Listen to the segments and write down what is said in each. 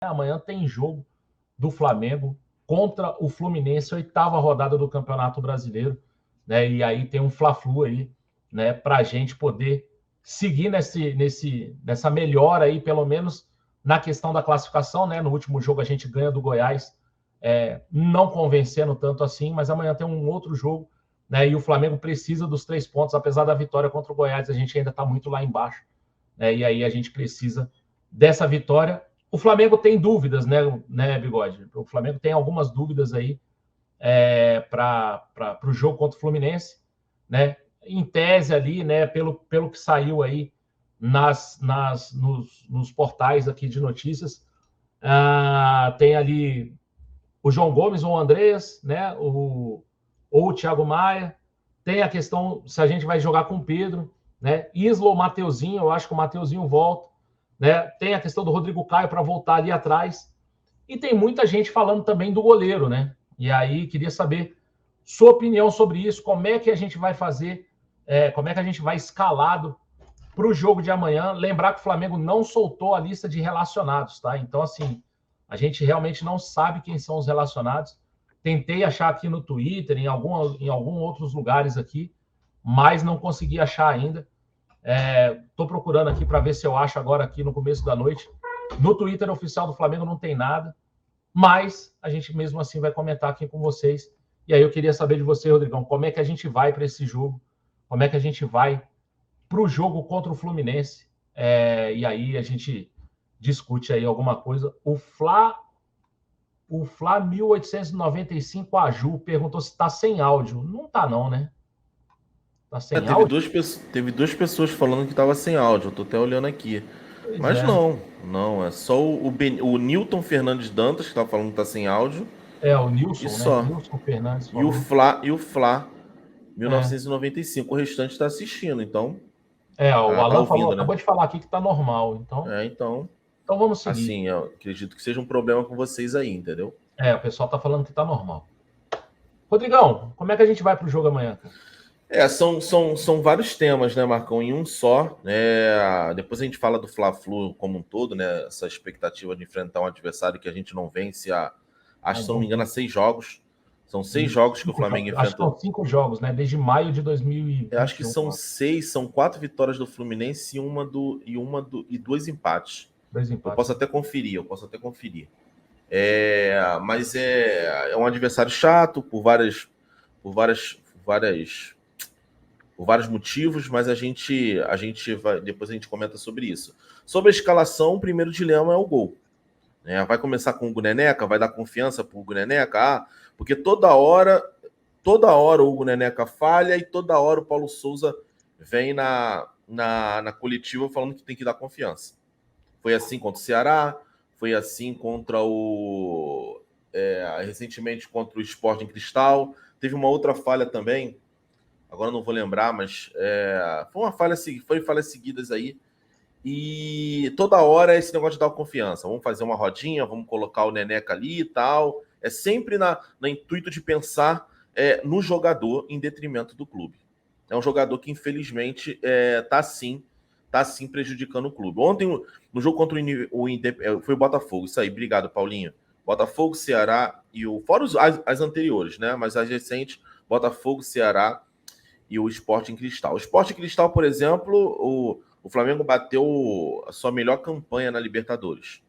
Amanhã tem jogo do Flamengo contra o Fluminense, 8ª rodada do Campeonato Brasileiro, né? E aí tem um Fla-Flu aí, né? Para a gente poder seguir nessa melhora aí, pelo menos na questão da classificação, né? No último jogo a gente ganha do Goiás, não convencendo tanto assim, mas amanhã tem um outro jogo, né? E o Flamengo precisa dos 3 pontos, apesar da vitória contra o Goiás, a gente ainda está muito lá embaixo, né? E aí a gente precisa dessa vitória. O Flamengo tem dúvidas, né, Bigode? O Flamengo tem algumas dúvidas aí para o jogo contra o Fluminense, né? Em tese ali, né, pelo que saiu aí nos portais aqui de notícias, tem ali o João Gomes ou o Andreas, né? Ou o Thiago Maia. Tem a questão se a gente vai jogar com o Pedro, né? Isla ou Mateuzinho, eu acho que o Mateuzinho volta, né? Tem a questão do Rodrigo Caio para voltar ali atrás. E tem muita gente falando também do goleiro, né? E aí queria saber sua opinião sobre isso, como é que a gente vai fazer, como é que a gente vai escalado para o jogo de amanhã. Lembrar que o Flamengo não soltou a lista de relacionados, tá? Então, assim, a gente realmente não sabe quem são os relacionados. Tentei achar aqui no Twitter, em alguns outros lugares aqui, mas não consegui achar ainda. Estou procurando aqui para ver se eu acho agora aqui no começo da noite. No Twitter oficial do Flamengo não tem nada, mas a gente mesmo assim vai comentar aqui com vocês. E aí eu queria saber de você, Rodrigão, como é que a gente vai para esse jogo? Como é que a gente vai para o jogo contra o Fluminense? E aí a gente discute aí alguma coisa. O Fla 1895 Aju perguntou se está sem áudio. Não está não, né? Está sem áudio? Teve duas pessoas falando que tava sem áudio, eu tô até olhando aqui. Pois Mas é. não, é só o Newton Fernandes Dantas que tá falando que tá sem áudio O e Nilson, né? só. Nilson Fernandes E o falou. Fla É, 1995, o restante tá assistindo, então o tá Alan falou, ouvindo, né? acabou de falar aqui que está normal. Então, Então, então vamos seguir. assim, eu acredito que seja um problema com vocês aí, entendeu? O pessoal está falando que está normal. Rodrigão, como é que a gente vai para o jogo amanhã, cara? São vários temas, né, Marcão, em um só, né? Depois a gente fala do Fla-Flu como um todo, né? Essa expectativa de enfrentar um adversário que a gente não vence Há acho, um se não bom me engano, há tempo. 6 jogos. São seis E jogos que o Flamengo acho que enfrenta. são 5 jogos, né? Desde maio de Eu acho que 2021. são 6, são 4 vitórias do Fluminense e 2 empates. 2 empates, né? Eu posso até conferir. Mas é um adversário chato por várias, várias por vários motivos, mas a gente vai, depois a gente comenta sobre isso. Sobre a escalação, o primeiro dilema é o gol. Né? Vai começar com o Hugo Neneca, vai dar confiança para o Hugo Neneca, porque toda hora o Hugo Neneca falha e toda hora o Paulo Souza vem na coletiva falando que tem que dar confiança. Foi assim contra o Ceará, foi assim recentemente contra o Sporting Cristal. Teve uma outra falha também, agora não vou lembrar, mas foi falhas seguidas aí. E toda hora é esse negócio de dar confiança. Vamos fazer uma rodinha, vamos colocar o Neneca ali e tal. É sempre no intuito de pensar no jogador em detrimento do clube. É um jogador que, infelizmente, tá sim prejudicando o clube. Ontem, no jogo contra foi o Botafogo. Isso aí, obrigado, Paulinho. Botafogo, Ceará fora as anteriores, né? Mas as recentes, Botafogo, Ceará e o Sporting Cristal. O Sporting Cristal, por exemplo, o Flamengo bateu a sua melhor campanha na Libertadores.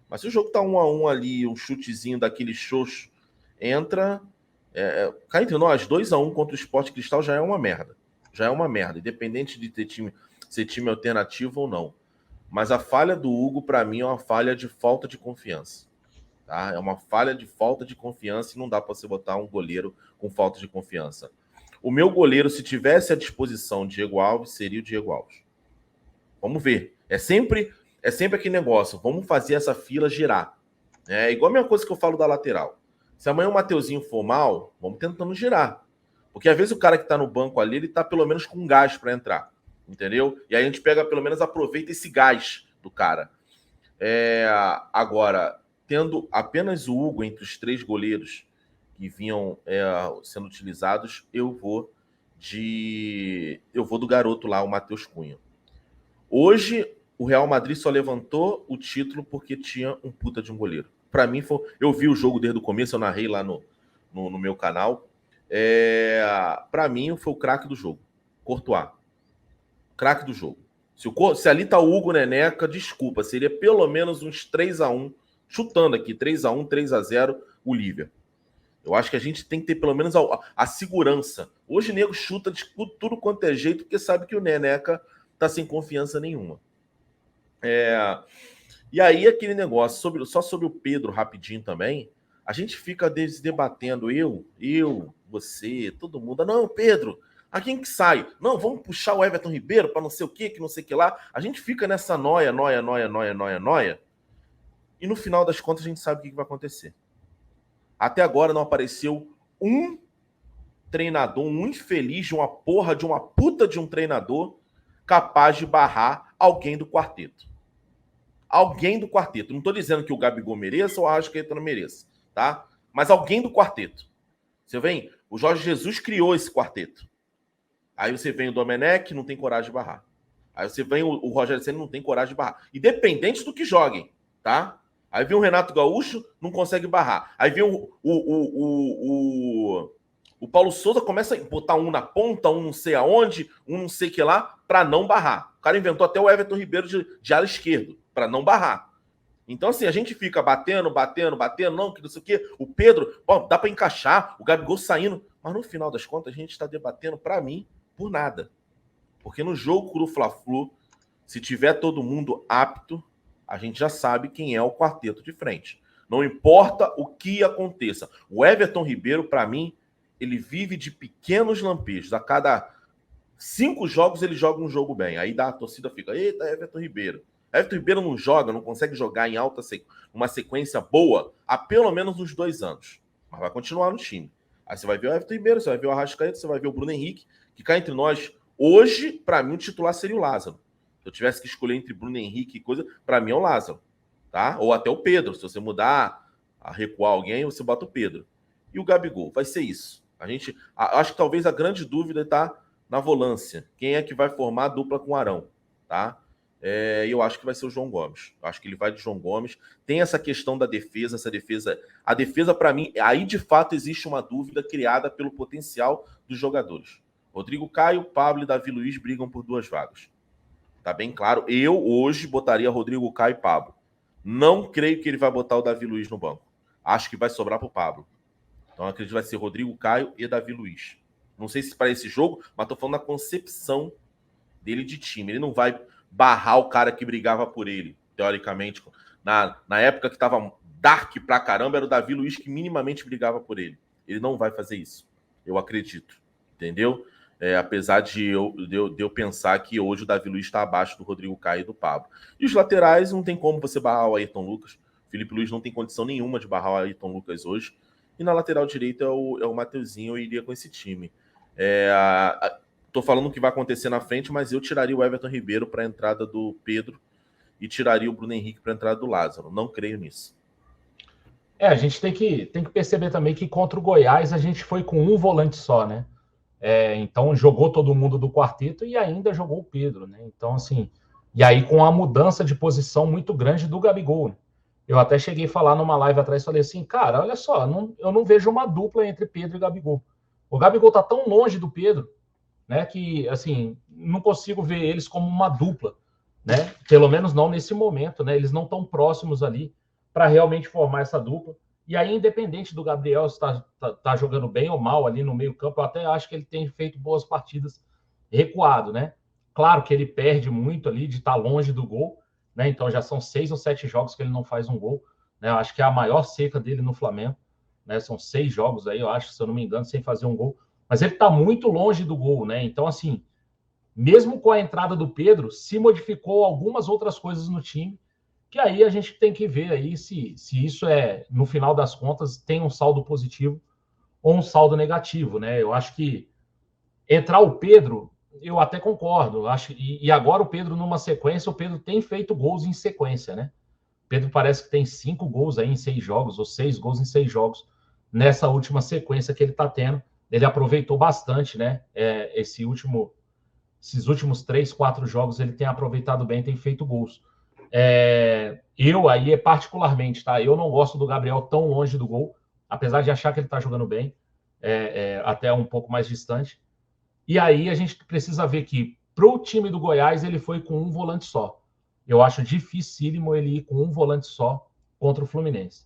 Mas se o jogo tá 1-1 ali, um chutezinho daquele xoxo entra, cá entre nós, 2-1 contra o Sporting Cristal já é uma merda. Já é uma merda, independente de ser time alternativo ou não. Mas a falha do Hugo, para mim, é uma falha de falta de confiança. Tá? É uma falha de falta de confiança e não dá para você botar um goleiro com falta de confiança. O meu goleiro, se tivesse à disposição Diego Alves, seria o Diego Alves. Vamos ver. É sempre aquele negócio. Vamos fazer essa fila girar. É igual a mesma coisa que eu falo da lateral. Se amanhã o Mateuzinho for mal, vamos tentando girar. Porque às vezes o cara que tá no banco ali, ele tá pelo menos com gás para entrar. Entendeu? E aí a gente pega, pelo menos aproveita esse gás do cara. Agora, tendo apenas o Hugo entre os 3 goleiros que vinham sendo utilizados, eu vou do garoto lá, o Matheus Cunha. Hoje, o Real Madrid só levantou o título porque tinha um puta de um goleiro. Para mim, eu vi o jogo desde o começo, eu narrei lá no meu canal. Para mim, foi o craque do jogo. Courtois. Craque do jogo. Se ali tá o Hugo Neneca, desculpa, seria pelo menos uns 3-1, chutando aqui, 3-1, 3-0, o Liverpool. Eu acho que a gente tem que ter pelo menos a segurança. Hoje o nego chuta de tudo quanto é jeito, porque sabe que o Neneca tá sem confiança nenhuma. E aí aquele negócio, só sobre o Pedro rapidinho também, a gente fica debatendo, você, todo mundo. Não, Pedro, a quem que sai? Não, vamos puxar o Everton Ribeiro para não sei o que não sei o que lá. A gente fica nessa noia. E no final das contas a gente sabe o que vai acontecer. Até agora não apareceu um treinador, um infeliz de uma porra, de uma puta de um treinador capaz de barrar alguém do quarteto. Alguém do quarteto. Não estou dizendo que o Gabigol mereça ou a Arrascaeta não mereça, tá? Mas alguém do quarteto. Você vem, o Jorge Jesus criou esse quarteto. Aí você vem o Domenech, não tem coragem de barrar. Aí você vem o Rogério Ceni, não tem coragem de barrar. Independente do que joguem, tá? Aí vem o Renato Gaúcho, não consegue barrar. Aí vem o Paulo Souza, começa a botar um na ponta, um não sei aonde, um não sei o que lá, para não barrar. O cara inventou até o Everton Ribeiro de ala esquerdo, para não barrar. Então, assim, a gente fica batendo, não, que não sei o quê. O Pedro, dá para encaixar, o Gabigol saindo. Mas no final das contas, a gente está debatendo, para mim, por nada. Porque no jogo do Fla-Flu, se tiver todo mundo apto, a gente já sabe quem é o quarteto de frente. Não importa o que aconteça. O Everton Ribeiro, para mim, ele vive de pequenos lampejos. A cada 5 jogos, ele joga um jogo bem. Aí a torcida fica, eita, Everton Ribeiro. Everton Ribeiro não joga, não consegue jogar em uma sequência boa há pelo menos uns 2 anos. Mas vai continuar no time. Aí você vai ver o Everton Ribeiro, você vai ver o Arrascaeta, você vai ver o Bruno Henrique, que cá entre nós, hoje, para mim, o titular seria o Lázaro. Se eu tivesse que escolher entre Bruno Henrique e coisa, para mim é o Lázaro. Tá? Ou até o Pedro. Se você mudar, a recuar alguém, você bota o Pedro. E o Gabigol, vai ser isso. Acho que talvez a grande dúvida está na volância. Quem é que vai formar a dupla com o Arão? Tá? E eu acho que vai ser o João Gomes. Eu acho que ele vai de João Gomes. Tem essa questão da defesa, A defesa, para mim, aí de fato existe uma dúvida criada pelo potencial dos jogadores. Rodrigo Caio, Pablo e Davi Luiz brigam por 2 vagas. Tá bem claro. Eu, hoje, botaria Rodrigo Caio e Pablo. Não creio que ele vai botar o Davi Luiz no banco. Acho que vai sobrar pro Pablo. Então, acredito que vai ser Rodrigo Caio e Davi Luiz. Não sei se para esse jogo, mas tô falando da concepção dele de time. Ele não vai barrar o cara que brigava por ele, teoricamente. Na época que tava dark pra caramba, era o Davi Luiz que minimamente brigava por ele. Ele não vai fazer isso. Eu acredito. Entendeu? Apesar de eu pensar que hoje o Davi Luiz está abaixo do Rodrigo Caio e do Pablo. E os laterais, não tem como você barrar o Ayrton Lucas. O Felipe Luiz não tem condição nenhuma de barrar o Ayrton Lucas hoje. E na lateral direita é o Mateuzinho, eu iria com esse time. Tô falando o que vai acontecer na frente, mas eu tiraria o Everton Ribeiro para a entrada do Pedro e tiraria o Bruno Henrique para a entrada do Lázaro. Não creio nisso. A gente tem que perceber também que contra o Goiás a gente foi com um volante só, né? Então jogou todo mundo do quarteto e ainda jogou o Pedro, né? Então, assim, e aí com a mudança de posição muito grande do Gabigol, né? Eu até cheguei a falar numa live atrás, falei assim, cara, olha só, eu não vejo uma dupla entre Pedro e Gabigol. O Gabigol tá tão longe do Pedro, né, que, assim, não consigo ver eles como uma dupla, né? Pelo menos não nesse momento, né? Eles não estão próximos ali para realmente formar essa dupla. E aí, independente do Gabriel estar tá jogando bem ou mal ali no meio-campo, eu até acho que ele tem feito boas partidas recuado, né? Claro que ele perde muito ali de estar longe do gol, né? Então já são 6 ou 7 jogos que ele não faz um gol, né? Eu acho que é a maior seca dele no Flamengo, né? São 6 jogos aí, eu acho, se eu não me engano, sem fazer um gol. Mas ele está muito longe do gol, né? Então, assim, mesmo com a entrada do Pedro, se modificou algumas outras coisas no time, que aí a gente tem que ver aí se isso no final das contas, tem um saldo positivo ou um saldo negativo, né? Eu acho que entrar o Pedro, eu até concordo. E agora o Pedro, numa sequência, o Pedro tem feito gols em sequência, né? O Pedro parece que tem 5 gols aí em 6 jogos, ou 6 gols em 6 jogos, nessa última sequência que ele está tendo. Ele aproveitou bastante, né? Esse último esses últimos 3, 4 jogos ele tem aproveitado bem, tem feito gols. Eu aí, particularmente, tá? Eu não gosto do Gabriel tão longe do gol, apesar de achar que ele está jogando bem, até um pouco mais distante. E aí a gente precisa ver que para o time do Goiás ele foi com um volante só. Eu acho dificílimo ele ir com um volante só contra o Fluminense.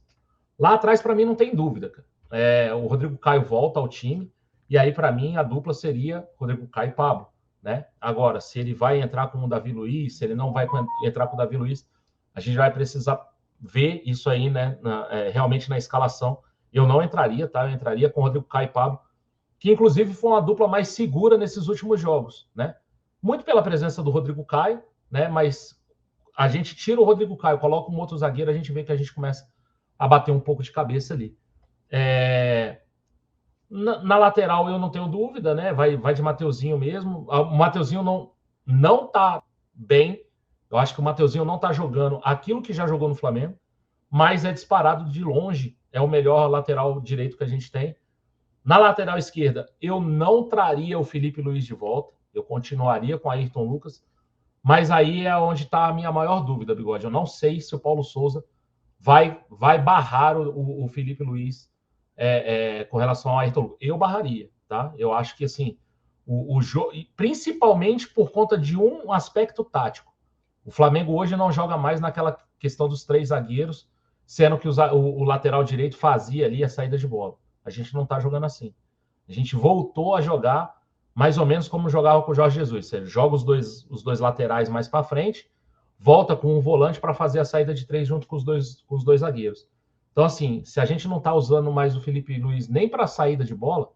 Lá atrás, para mim, não tem dúvida, cara. O Rodrigo Caio volta ao time, e aí, para mim, a dupla seria Rodrigo Caio e Pablo, né? Agora, se ele vai entrar com o Davi Luiz, se ele não vai entrar com o Davi Luiz, a gente vai precisar ver isso aí, né? Realmente na escalação. Eu não entraria, tá? Eu entraria com o Rodrigo Caio e Pablo, que inclusive foi uma dupla mais segura nesses últimos jogos, né? Muito pela presença do Rodrigo Caio, né? Mas a gente tira o Rodrigo Caio, coloca um outro zagueiro, a gente vê que a gente começa a bater um pouco de cabeça ali. Na lateral eu não tenho dúvida, né? Vai de Mateuzinho mesmo. O Mateuzinho não tá bem. Eu acho que o Mateuzinho não tá jogando aquilo que já jogou no Flamengo, mas é disparado de longe. É o melhor lateral direito que a gente tem. Na lateral esquerda, eu não traria o Felipe Luiz de volta. Eu continuaria com Ayrton Lucas. Mas aí é onde está a minha maior dúvida, Bigode. Eu não sei se o Paulo Souza vai barrar o Felipe Luiz com relação ao Ayrton Lucas. Eu barraria, tá? Eu acho que, assim, o jogo, principalmente por conta de um aspecto tático. O Flamengo hoje não joga mais naquela questão dos 3 zagueiros, sendo que o lateral direito fazia ali a saída de bola. A gente não está jogando assim. A gente voltou a jogar mais ou menos como jogava com o Jorge Jesus. Você joga os dois laterais mais para frente, volta com um volante para fazer a saída de 3 junto com os dois zagueiros. Então, assim, se a gente não está usando mais o Felipe Luiz nem para saída de bola,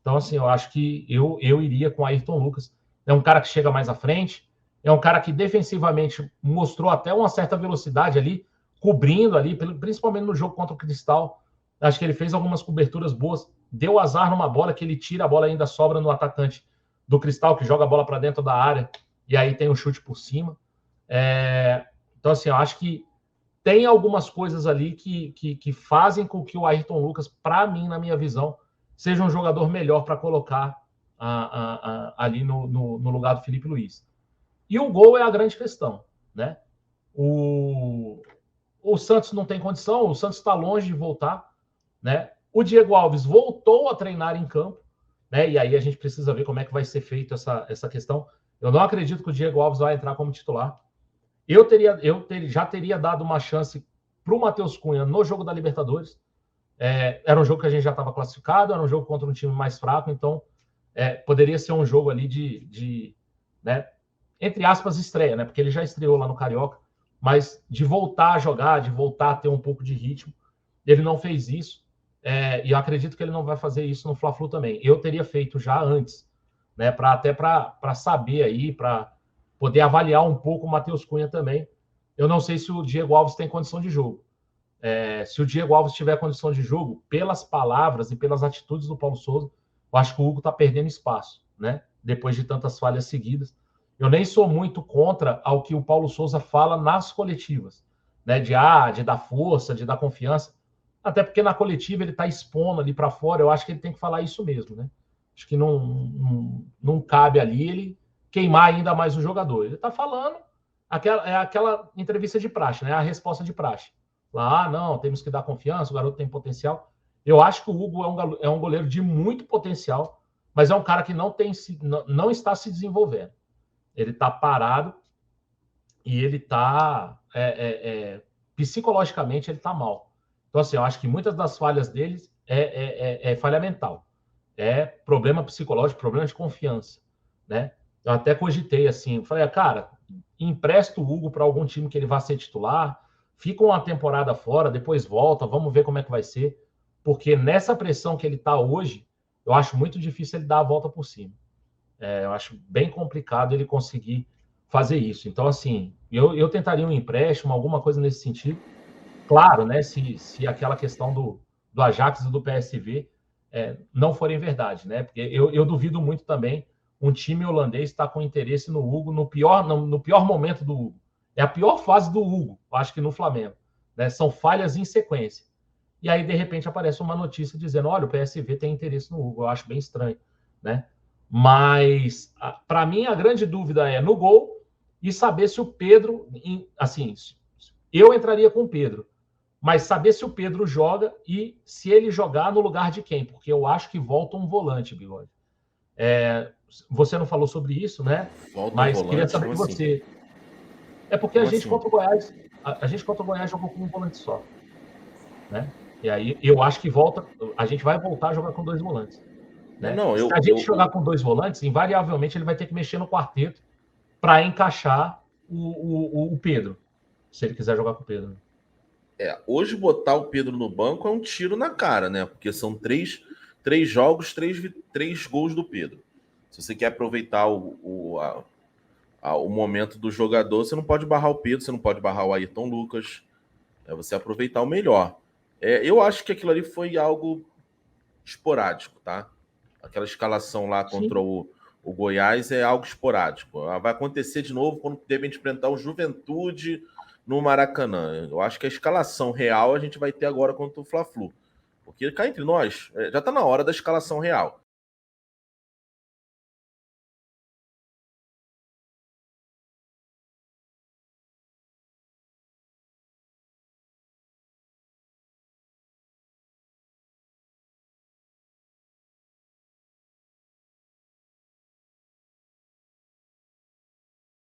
então, assim, eu acho que eu iria com o Ayrton Lucas. É um cara que chega mais à frente, é um cara que defensivamente mostrou até uma certa velocidade ali, cobrindo ali, principalmente no jogo contra o Cristal. Acho que ele fez algumas coberturas boas. Deu azar numa bola que ele tira a bola ainda sobra no atacante do Cristal, que joga a bola para dentro da área, e aí tem um chute por cima. Então, assim, eu acho que tem algumas coisas ali que fazem com que o Ayrton Lucas, para mim, na minha visão, seja um jogador melhor para colocar ali no lugar do Felipe Luiz. E o gol é a grande questão, né? O Santos não tem condição, o Santos está longe de voltar, né? O Diego Alves voltou a treinar em campo, né? E aí a gente precisa ver como é que vai ser feito essa questão. Eu não acredito que o Diego Alves vai entrar como titular. Eu já teria dado uma chance para o Matheus Cunha no jogo da Libertadores. Era um jogo que a gente já estava classificado, era um jogo contra um time mais fraco, então poderia ser um jogo ali de né, entre aspas, estreia, né? Porque ele já estreou lá no Carioca, mas de voltar a jogar, de voltar a ter um pouco de ritmo, ele não fez isso. E eu acredito que ele não vai fazer isso no Fla-Flu também. Eu teria feito já antes, né? Para saber aí, para poder avaliar um pouco o Matheus Cunha também. Eu não sei se o Diego Alves tem condição de jogo. Se o Diego Alves tiver condição de jogo, pelas palavras e pelas atitudes do Paulo Souza, eu acho que o Hugo está perdendo espaço, né? Depois de tantas falhas seguidas. Eu nem sou muito contra ao que o Paulo Souza fala nas coletivas, né? De dar força, de dar confiança. Até porque na coletiva ele está expondo ali para fora, eu acho que ele tem que falar isso mesmo, né? Acho que não cabe ali ele queimar ainda mais o jogador. Ele está falando aquela entrevista de praxe, né? A resposta de praxe. Lá, não, temos que dar confiança, o garoto tem potencial. Eu acho que o Hugo é um goleiro de muito potencial, mas é um cara que não está se desenvolvendo. Ele está parado e ele está psicologicamente ele está mal. Então, assim, eu acho que muitas das falhas deles é falha mental. É problema psicológico, problema de confiança, né? Eu até cogitei, assim, falei, cara, empresta o Hugo para algum time que ele vá ser titular, fica uma temporada fora, depois volta, vamos ver como é que vai ser. Porque nessa pressão que ele está hoje, eu acho muito difícil ele dar a volta por cima. Eu acho bem complicado ele conseguir fazer isso. Então, assim, eu tentaria um empréstimo, alguma coisa nesse sentido. Claro, né? Se aquela questão do Ajax e do PSV não forem verdade, né? Porque eu duvido muito também um time holandês estar com interesse no Hugo no pior momento do Hugo. É a pior fase do Hugo, acho que no Flamengo. Né? São falhas em sequência. E aí, de repente, aparece uma notícia dizendo: olha, o PSV tem interesse no Hugo. Eu acho bem estranho, né? Mas, para mim, a grande dúvida é no gol e saber se o Pedro, assim, eu entraria com o Pedro, mas saber se o Pedro joga e se ele jogar no lugar de quem, porque eu acho que volta um volante, Bigode. Você não falou sobre isso, né? Volta um Mas volante, queria saber de como você. assim? É porque a Como gente assim? contra o Goiás, a gente contra o Goiás jogou com um volante só, né? E aí eu acho que a gente vai voltar a jogar com 2 volantes, né? Não, Se a gente jogar com 2 volantes, invariavelmente ele vai ter que mexer no quarteto para encaixar o Pedro, se ele quiser jogar com o Pedro. hoje botar o Pedro no banco é um tiro na cara, né? Porque são três jogos, três gols do Pedro. Se você quer aproveitar o momento do jogador, você não pode barrar o Pedro, você não pode barrar o Ayrton Lucas. É você aproveitar o melhor. Eu acho que aquilo ali foi algo esporádico, tá? Aquela escalação lá contra o Goiás é algo esporádico. Vai acontecer de novo quando devem enfrentar o Juventude no Maracanã. Eu acho que a escalação real a gente vai ter agora contra o Fla-Flu. Porque cá entre nós, já tá na hora da escalação real.